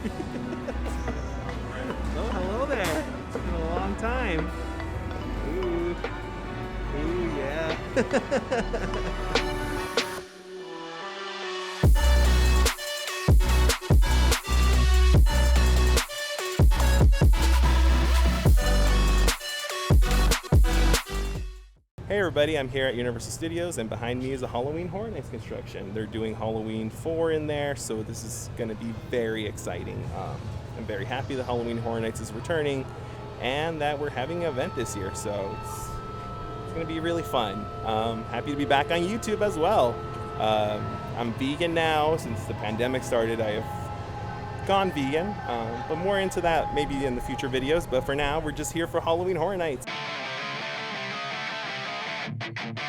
Oh, hello there. It's been a long time. Ooh. Ooh, yeah. Hey everybody, I'm here at Universal Studios and behind me is a Halloween Horror Nights construction. They're doing Halloween 4 in there, so this is going to be very exciting. I'm very happy that Halloween Horror Nights is returning and that we're having an event this year, so it's going to be really fun. Happy to be back on YouTube as well. I'm vegan now. Since the pandemic started, I have gone vegan, but more into that maybe in the future videos. But for now, we're just here for Halloween Horror Nights. Aww.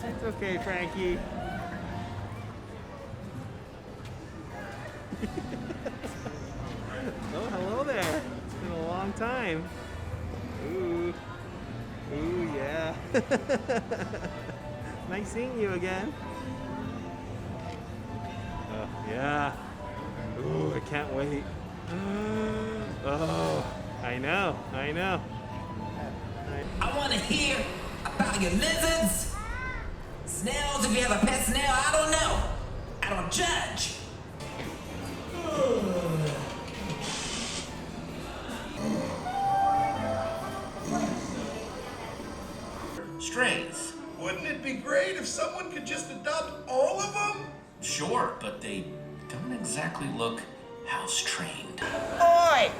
It's okay, Frankie. Oh, hello there. It's been a long time. Ooh. Ooh, yeah. Nice seeing you again. Oh, yeah. Ooh, I can't wait. Oh, I know. I want to hear about your lizards, snails, if you have a pet snail, I don't know. I don't judge. Strays. Wouldn't it be great if someone could just adopt all of them? Sure, but they don't exactly look house trained. Oi!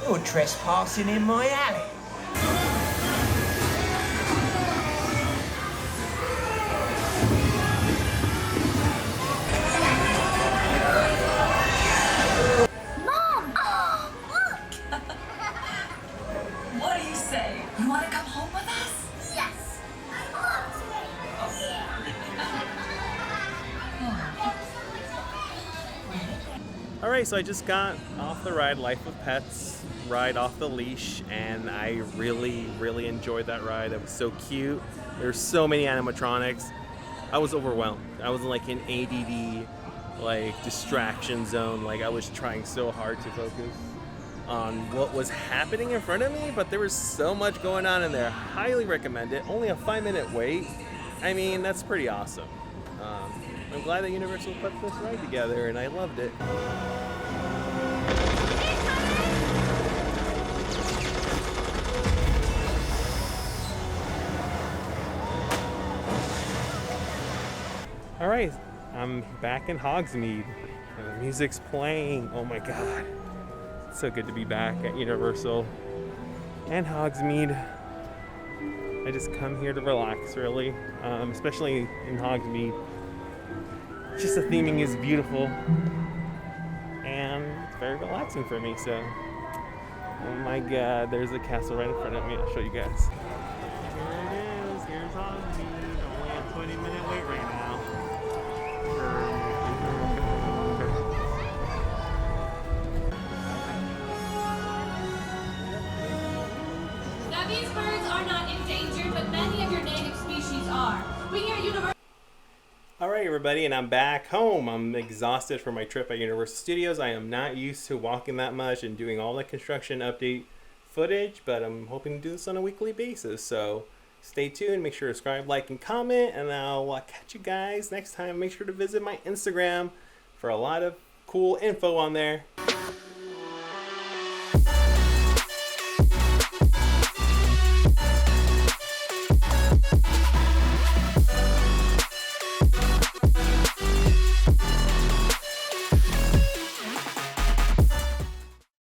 You're trespassing in my alley. Mom! Oh, look! What do you say? You want to come home with us? Yes! I want to! Alright, so I just got off the ride, Life of Pets, ride off the leash, and I really enjoyed that ride. It was so cute. There's so many animatronics. I was overwhelmed. I was in like an ADD, like distraction zone. Like I was trying so hard to focus on what was happening in front of me, but there was so much going on in there. Highly recommend it. Only a 5-minute wait. I mean, that's pretty awesome. I'm glad that Universal put this ride together, and I loved it. All right, I'm back in Hogsmeade, and the music's playing. Oh my God, it's so good to be back at Universal and Hogsmeade. I just come here to relax, really, especially in Hogsmeade. Just the theming is beautiful, and it's very relaxing for me. So, oh my God, there's a castle right in front of me. I'll show you guys. Here it is. Here's Hogsmeade. Only a 20-minute wait right now. Now, these birds are not endangered, but many of your native species are. We here at Universal. Alright everybody, and I'm back home. I'm exhausted from my trip at Universal Studios. I am not used to walking that much and doing all the construction update footage, but I'm hoping to do this on a weekly basis. So stay tuned, make sure to subscribe, like, and comment, and I'll catch you guys next time. Make sure to visit my Instagram for a lot of cool info on there.